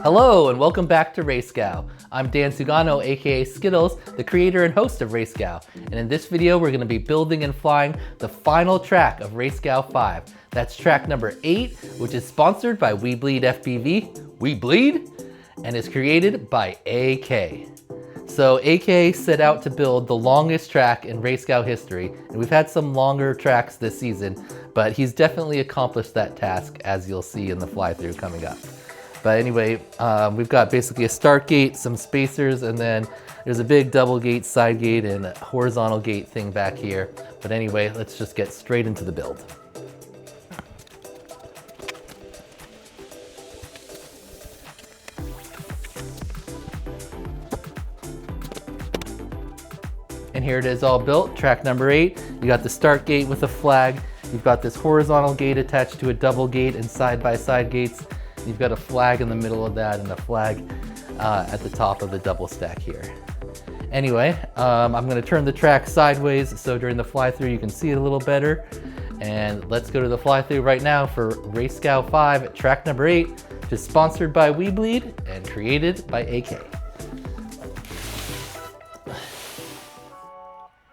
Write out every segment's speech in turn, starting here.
Hello and welcome back to RaceGOW. I'm Dan Sugano, aka Skittles, the creator and host of RaceGOW. And in this video, we're going to be building and flying the final track of RaceGOW5. That's track number 8, which is sponsored by weBLEEDfpv, We Bleed, and is created by AyyyKayyy. So AyyyKayyy set out to build the longest track in RaceGOW history, and we've had some longer tracks this season, but he's definitely accomplished that task, as you'll see in the fly-through coming up. But anyway, we've got basically a start gate, some spacers, and then there's a big double gate, side gate, and a horizontal gate thing back here. But anyway, let's just get straight into the build. And here it is all built, track number 8. You got the start gate with a flag. You've got this horizontal gate attached to a double gate and side-by-side gates. You've got a flag in the middle of that and a flag at the top of the double stack here. Anyway, I'm going to turn the track sideways so during the fly-through you can see it a little better. And let's go to the fly-through right now for RaceGOW5 track number 8, which is sponsored by weBLEED and created by AyyyKayyy.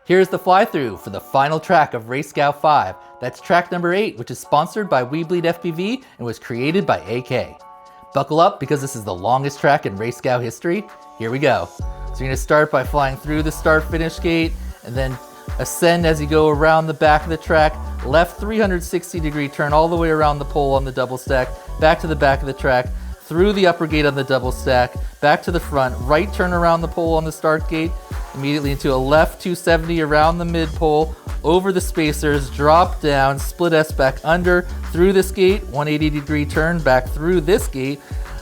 Here's the fly-through for the final track of RaceGOW5. That's track number 8, which is sponsored by weBLEEDfpv and was created by AyyyKayyy. Buckle up because this is the longest track in RaceGOW history. Here we go. So you're gonna start by flying through the start-finish gate and then ascend as you go around the back of the track. Left 360-degree turn all the way around the pole on the double stack, back to the back of the track, through the upper gate on the double stack, back to the front, right turn around the pole on the start gate, immediately into a left 270 around the mid pole, over the spacers, drop down, split S back under, through this gate, 180-degree turn back through this gate,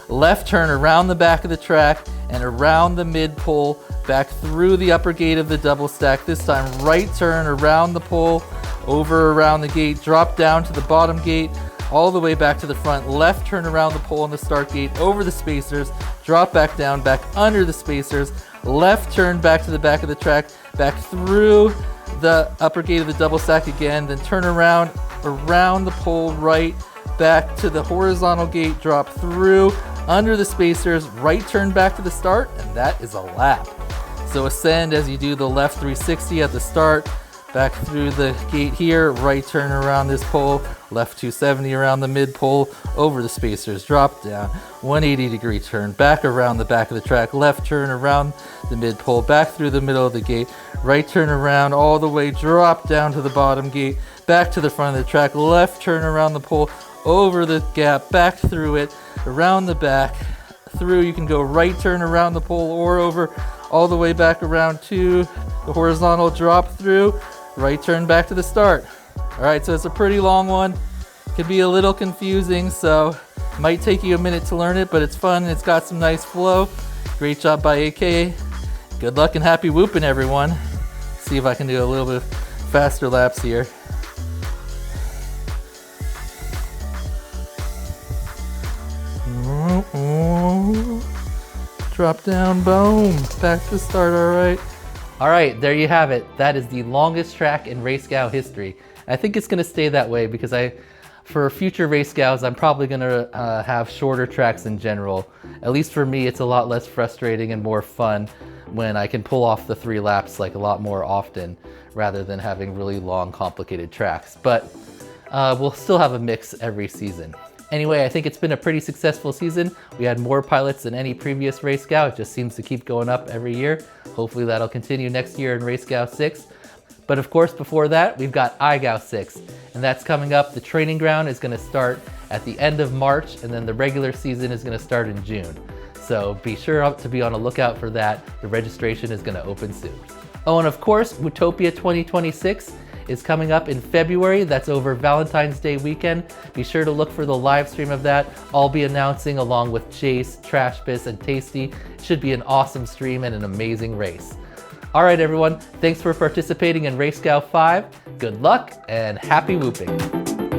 left turn around the back of the track and around the mid pole, back through the upper gate of the double stack, this time right turn around the pole, over around the gate, drop down to the bottom gate, all the way back to the front, left turn around the pole on the start gate, over the spacers, drop back down, back under the spacers, left turn back to the back of the track, back through the upper gate of the double stack again, then turn around the pole, right back to the horizontal gate, drop through, under the spacers, right turn back to the start, and that is a lap. So ascend as you do the left 360 at the start, back through the gate here, right turn around this pole, left 270 around the mid pole, over the spacers, drop down, 180-degree turn, back around the back of the track, left turn around the mid pole, back through the middle of the gate, right turn around all the way, drop down to the bottom gate, back to the front of the track, left turn around the pole, over the gap, back through it, around the back, through. You can go right turn around the pole or over, all the way back around to the horizontal, drop through, right turn back to the start. All right, so it's a pretty long one. Could be a little confusing, so it might take you a minute to learn it, but it's fun. It's got some nice flow. Great job by AyyyKayyy. Good luck and happy whooping, everyone. See if I can do a little bit faster laps here. Drop down, boom, back to start, all right. All right, there you have it. That is the longest track in RaceGOW history. I think it's gonna stay that way because for future RaceGOWs, I'm probably gonna have shorter tracks in general. At least for me, it's a lot less frustrating and more fun when I can pull off the 3 laps like a lot more often rather than having really long, complicated tracks. But we'll still have a mix every season. Anyway, I think it's been a pretty successful season. We had more pilots than any previous RaceGOW. It just seems to keep going up every year. Hopefully that'll continue next year in RaceGOW6. But of course, before that, we've got AyyyGOW6, and that's coming up. The training ground is gonna start at the end of March, and then the regular season is gonna start in June. So be sure to be on a lookout for that. The registration is gonna open soon. Oh, and of course, Wootopia 2026 is coming up in February. That's over Valentine's Day weekend. Be sure to look for the live stream of that. I'll be announcing along with Jace, Trashbiz, and Tasty. It should be an awesome stream and an amazing race. All right, everyone. Thanks for participating in RaceGOW5. Good luck and happy whooping.